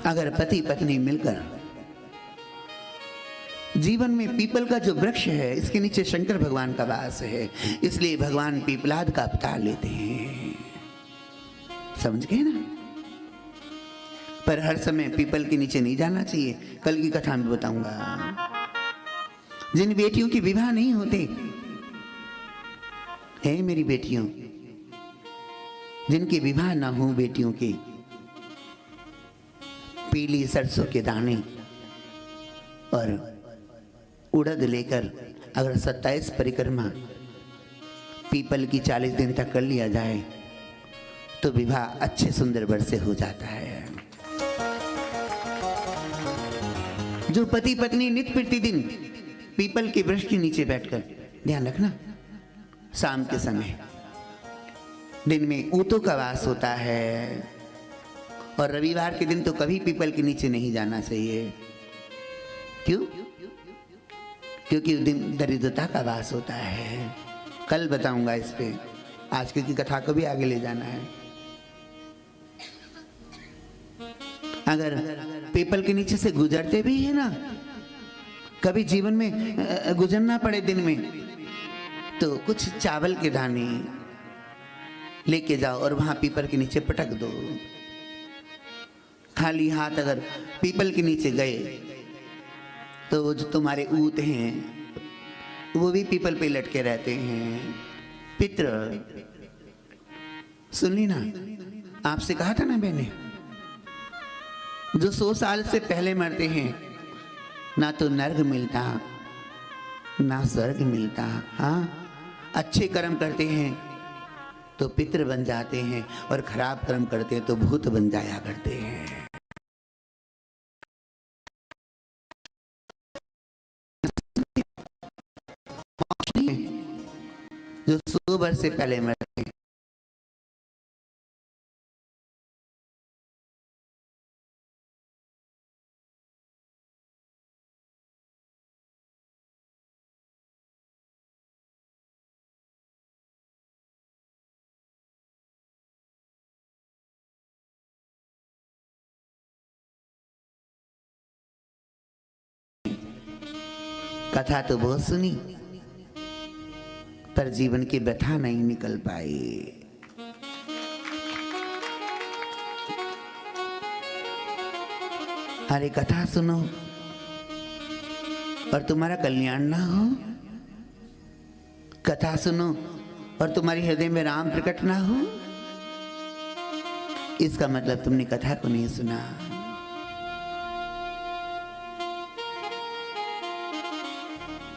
अगर पति पत्नी मिलकर जीवन में पीपल का जो वृक्ष है, इसके नीचे शंकर भगवान का वास है, इसलिए भगवान पीपलाद का अवतार लेते हैं। समझ गए ना? पर हर समय पीपल के नीचे नहीं जाना चाहिए। कल की कथा में बताऊंगा। जिन बेटियों के विवाह नहीं होते है मेरी बेटियों, जिनके विवाह ना हो बेटियों के, पीली सरसों के दाने और उड़द लेकर अगर 27 परिक्रमा पीपल की 40 दिन तक कर लिया जाए तो विवाह अच्छे सुंदर वर से हो जाता है। जो पति पत्नी नित्य प्रतिदिन पीपल के वृक्ष के नीचे बैठकर, ध्यान रखना, शाम के समय, दिन में ऊतों का वास होता है और रविवार के दिन तो कभी पीपल के नीचे नहीं जाना चाहिए। क्यों? क्योंकि उस दिन दरिद्रता का वास होता है। कल बताऊंगा इस पे, आज की कथा को भी आगे ले जाना है। अगर पीपल के नीचे से गुजरते भी है ना, कभी जीवन में गुजरना पड़े दिन में, तो कुछ चावल के दाने लेके जाओ और वहां पीपल के नीचे पटक दो। खाली हाथ अगर पीपल के नीचे गए तो जो तुम्हारे ऊत हैं वो भी पीपल पे लटके रहते हैं। पितृ, सुन ली ना, आपसे कहा था ना मैंने, जो 100 साल से पहले मरते हैं ना तो नर्क मिलता ना स्वर्ग मिलता। हाँ, अच्छे कर्म करते हैं तो पितृ बन जाते हैं और खराब कर्म करते हैं तो भूत बन जाया करते हैं। जो 100 वर्ष से पहले मरते हैं। कथा तो बहुत सुनी पर जीवन की व्यथा नहीं निकल पाई। अरे कथा सुनो और तुम्हारा कल्याण ना हो, कथा सुनो और तुम्हारे हृदय में राम प्रकट ना हो, इसका मतलब तुमने कथा को नहीं सुना।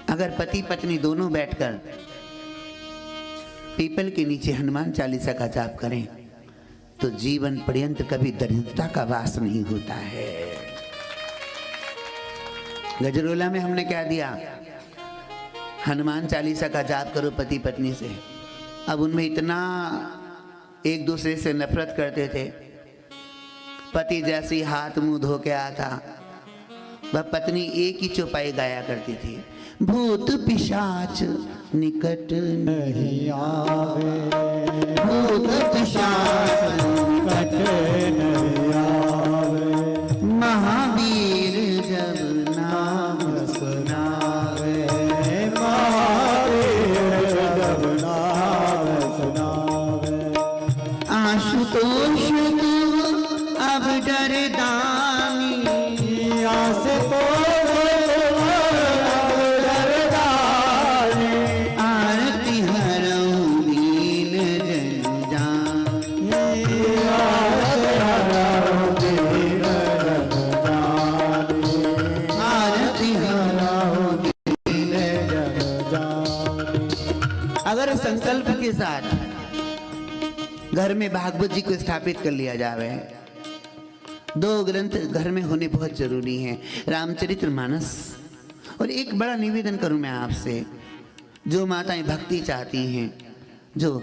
अगर पति पत्नी दोनों बैठकर पीपल के नीचे हनुमान चालीसा का जाप करें तो जीवन पर्यंत कभी दरिद्रता का वास नहीं होता है। गजरोला में हमने क्या दिया? हनुमान चालीसा का जाप करो पति पत्नी से। अब उनमें इतना एक दूसरे से नफरत करते थे। पति जैसे हाथ मुंह धो के आता, वह पत्नी एक ही चौपाई गाया करती थी, भूत पिशाच निकट नहीं आवे, भूत पिशाच निकट नहीं आवे, महावीर जब नाम सुनावे, महावीर जब नाम सुनावे। आशुतोष तुम अब डरदानी, आशुतोष संकल्प के साथ घर में भागवत जी को स्थापित कर लिया जावे। 2 ग्रंथ घर में होने बहुत जरूरी हैं, रामचरितमानस और एक बड़ा निवेदन करूं मैं आपसे, जो माताएं भक्ति चाहती हैं, जो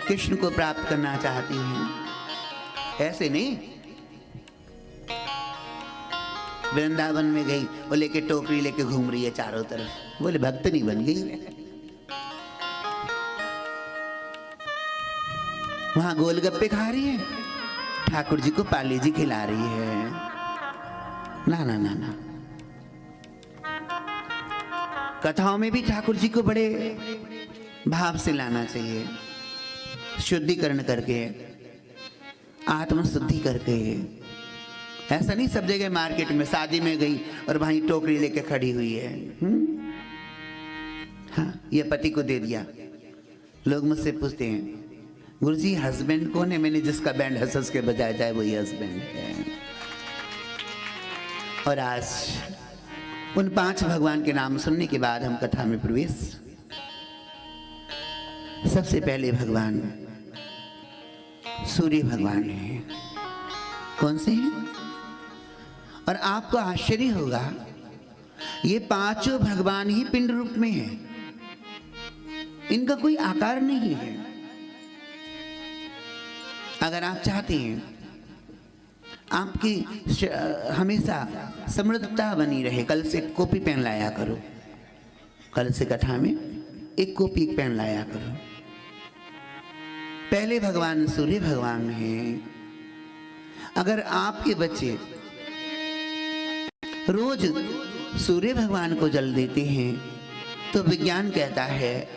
कृष्ण को प्राप्त करना चाहती हैं, ऐसे नहीं वृंदावन में गई वो लेके टोकरी लेके घूम रही है चारों तरफ, बोले भक्त नहीं बन गई। वहां गोलगप्पे खा रही है, ठाकुर जी को पाली जी खिला रही है। ना ना ना ना, कथाओं में भी ठाकुर जी को बड़े भाव से लाना चाहिए, शुद्धिकरण करके, आत्मशुद्धि करके। ऐसा नहीं सब जगह मार्केट में शादी में गई और वहीं टोकरी लेके खड़ी हुई है। हाँ, ये पति को दे दिया। लोग मुझसे पूछते हैं गुरुजी हस्बैंड कौन है? मैंने जिसका बैंड हंस हंस के बजाया जाए वही हस्बैंड है। और आज उन 5 भगवान के नाम सुनने के बाद हम कथा में प्रवेश। सबसे पहले भगवान सूर्य भगवान है। कौन से हैं? और आपको आश्चर्य होगा ये 5 भगवान ही पिंड रूप में हैं, इनका कोई आकार नहीं है। अगर आप चाहते हैं आपकी हमेशा समृद्धता बनी रहे, कल से एक कॉपी पेन लाया करो, कल से कथा में एक कॉपी पेन लाया करो। पहले भगवान सूर्य भगवान हैं। अगर आपके बच्चे रोज सूर्य भगवान को जल देते हैं तो विज्ञान कहता है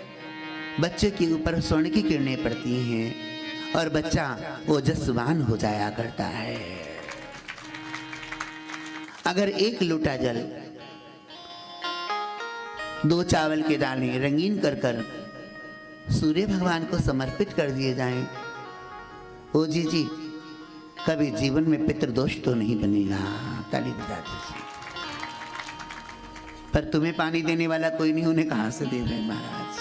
बच्चे के ऊपर स्वर्ण की किरणें पड़ती हैं और बच्चा ओजस्वान हो जाया करता है। अगर 1 लोटा जल 2 चावल के दाने रंगीन कर कर सूर्य भगवान को समर्पित कर दिए जाएं, ओ जी कभी जीवन में पितृदोष तो नहीं बनेगा। ताली बजा दीजिए। पर तुम्हें पानी देने वाला कोई नहीं, उन्हें कहां से दे रहे महाराज?